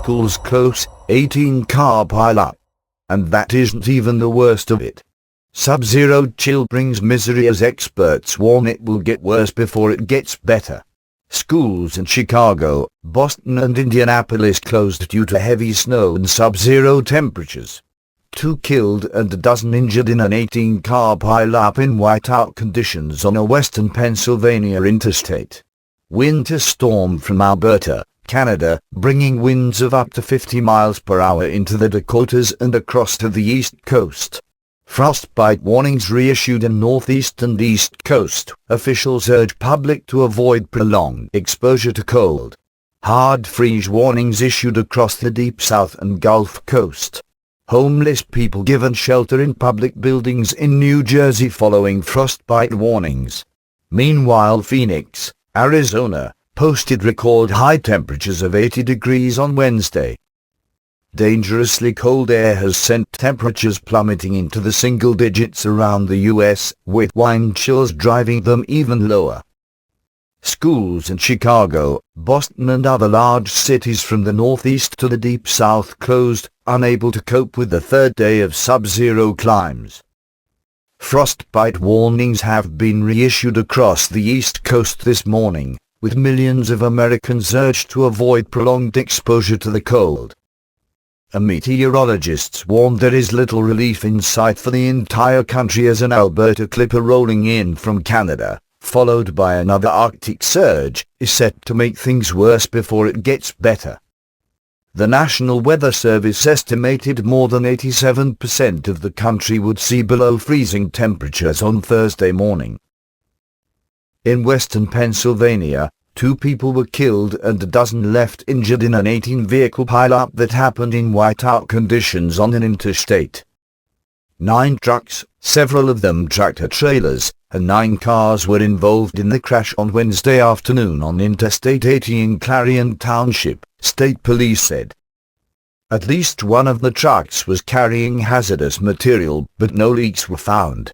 schools close, 18-car pileup. And that isn't even the worst of it. Sub-zero chill brings misery as experts warn it will get worse before it gets better. Schools in Chicago, Boston and Indianapolis closed due to heavy snow and sub-zero temperatures. 2 killed and a dozen injured in an 18-car pileup in whiteout conditions on a western Pennsylvania interstate. Winter storm from Alberta, Canada, bringing winds of up to 50 miles per hour into the Dakotas and across to the east coast. Frostbite warnings reissued in northeast and east coast. Officials urge public to avoid prolonged exposure to cold. Hard freeze warnings issued across the deep south and Gulf Coast. Homeless people given shelter in public buildings in New Jersey following frostbite warnings. Meanwhile, Phoenix, Arizona, posted record high temperatures of 80 degrees on Wednesday. Dangerously cold air has sent temperatures plummeting into the single digits around the U.S., with wind chills driving them even lower. Schools in Chicago, Boston and other large cities from the northeast to the deep south closed, unable to cope with the third day of sub-zero climbs. Frostbite warnings have been reissued across the east coast this morning, with millions of Americans urged to avoid prolonged exposure to the cold. Meteorologists warn there is little relief in sight for the entire country as an Alberta clipper rolling in from Canada, followed by another Arctic surge, is set to make things worse before it gets better. The National Weather Service estimated more than 87% of the country would see below freezing temperatures on Thursday morning. In western Pennsylvania, 2 people were killed and a dozen left injured in an 18-vehicle pileup that happened in whiteout conditions on an interstate. 9 trucks, several of them tractor-trailers, and 9 cars were involved in the crash on Wednesday afternoon on Interstate 80 in Clarion Township, state police said. At least one of the trucks was carrying hazardous material, but no leaks were found.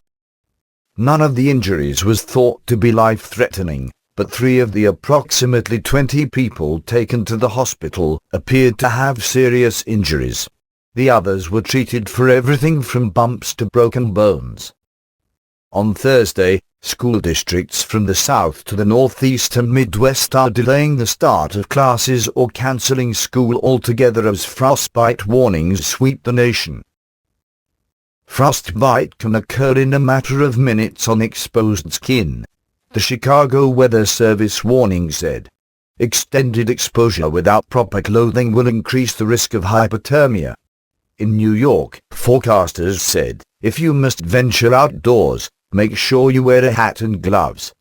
None of the injuries was thought to be life-threatening, but 3 of the approximately 20 people taken to the hospital appeared to have serious injuries. The others were treated for everything from bumps to broken bones. On Thursday, school districts from the south to the northeast and midwest are delaying the start of classes or canceling school altogether as frostbite warnings sweep the nation. Frostbite can occur in a matter of minutes on exposed skin, the Chicago Weather Service warning said. Extended exposure without proper clothing will increase the risk of hypothermia. In New York, forecasters said, if you must venture outdoors, make sure you wear a hat and gloves.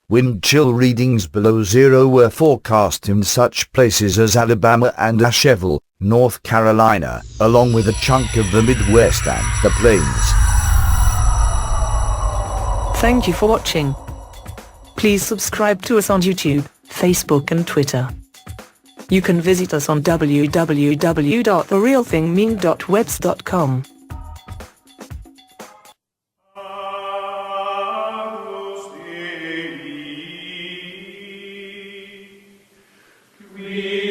Wind chill readings below zero were forecast in such places as Alabama and Asheville, North Carolina, along with a chunk of the Midwest and the Plains. Thank you for watching. Please subscribe to us on YouTube, Facebook and Twitter. You can visit us on www.therealthingmean.webs.com. We